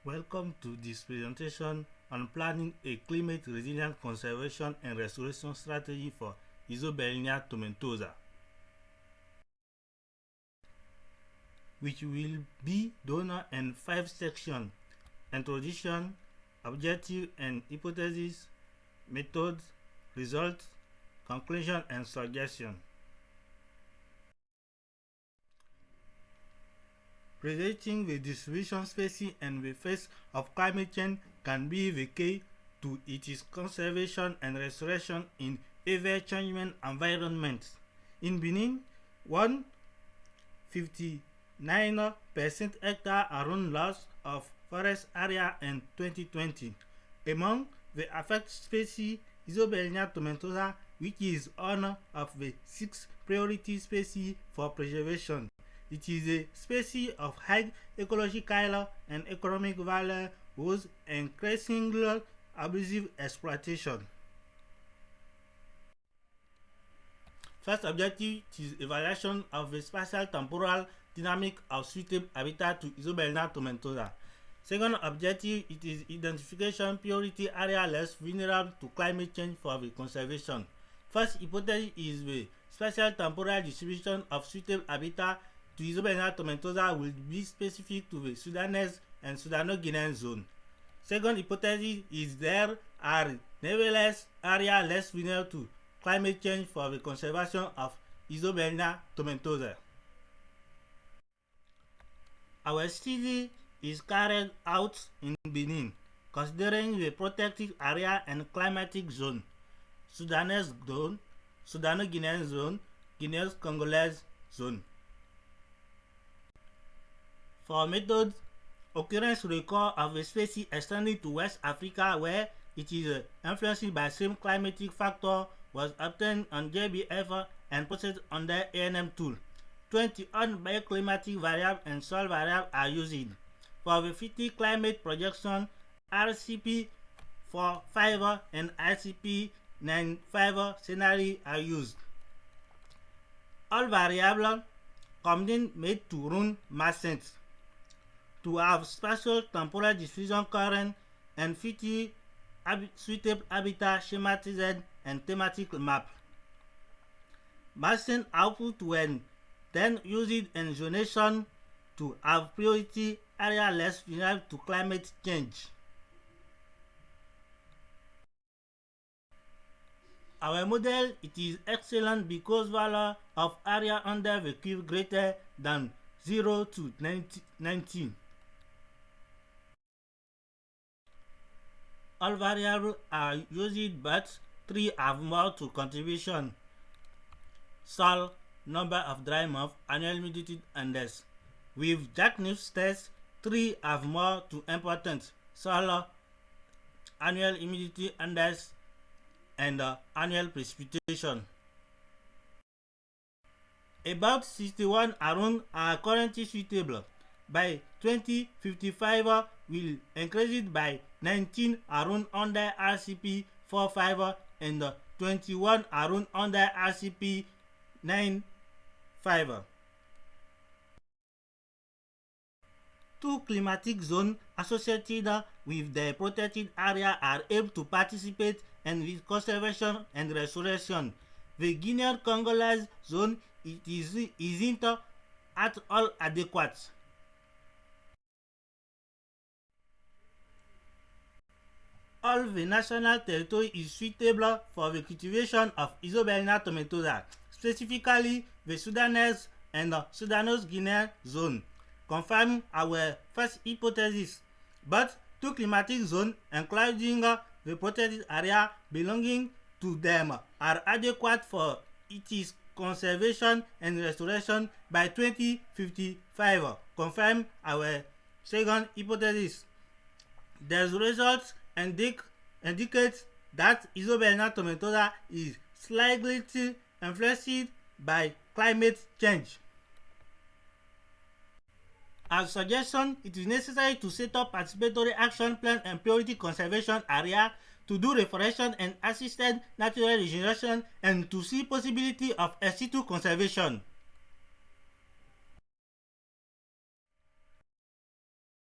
Welcome to this presentation on planning a climate-resilient conservation and restoration strategy for Isoberlinia tomentosa, which will be done in 5 sections: introduction, objective and hypothesis, methods, results, conclusion, and suggestion. Predicting the distribution species and the face of climate change can be the key to its conservation and restoration in ever-changing environments. In Bénin, 159% hectare around loss of forest area in 2020. Among the affected species, Isoberlinia tomentosa, which is one of the 6 priority species for preservation. It is a species of high ecological and economic value with increasingly abusive exploitation. First objective is evaluation of the spatial temporal dynamic of suitable habitat to Isoberlinia tomentosa. Second objective, it is identification priority area less vulnerable to climate change for the conservation. First hypothesis is the spatial temporal distribution of suitable habitat to Isoberlinia tomentosa will be specific to the Sudanese and Sudano-Guinean zone. Second hypothesis is there are nevertheless areas less vulnerable to climate change for the conservation of Isoberlinia tomentosa. Our study is carried out in Bénin, considering the protected area and climatic zone, Sudanese zone, Sudano-Guinean zone, Guinean-Congolese zone. For methods, occurrence record of a species extending to West Africa where it is influenced by same climatic factor was obtained on JBF and processed under ANM tool. 21 bioclimatic variables and soil variables are used. For the 50 climate projection, RCP 4.5 and RCP 9.5 scenarios are used. All variables combined made to run mass sense to have spatial temporal diffusion current and 50 suitable habitat schematized and thematic map. Massing output when then used in zonation to have priority area less vulnerable to climate change. Our model it is excellent because value of area under the curve greater than 0 to 19. All variables are used but 3 have more to contribution: soil, number of dry months, annual humidity index. With Jackniff's test, 3 have more to importance: soil, annual humidity index, and annual precipitation. About 61 around are currently suitable. By 2055 will increase it by 19 around under RCP 4.5 and 21 around under RCP 9.5. 2 climatic zones associated with the protected area are able to participate in the conservation and restoration. The Guinean-Congolese zone isn't at all adequate. All the national territory is suitable for the cultivation of Isoberlinia tomentosa, specifically the Sudanese and Sudano-Guinean zone, confirm our first hypothesis. But 2 climatic zones, including the protected area belonging to them, are adequate for its conservation and restoration by 2055, confirm our second hypothesis. The results indicate that Isoberlinia tomentosa is slightly influenced by climate change. As suggestion, it is necessary to set up participatory action plan and priority conservation area to do reforestation and assisted natural regeneration and to see possibility of in situ conservation.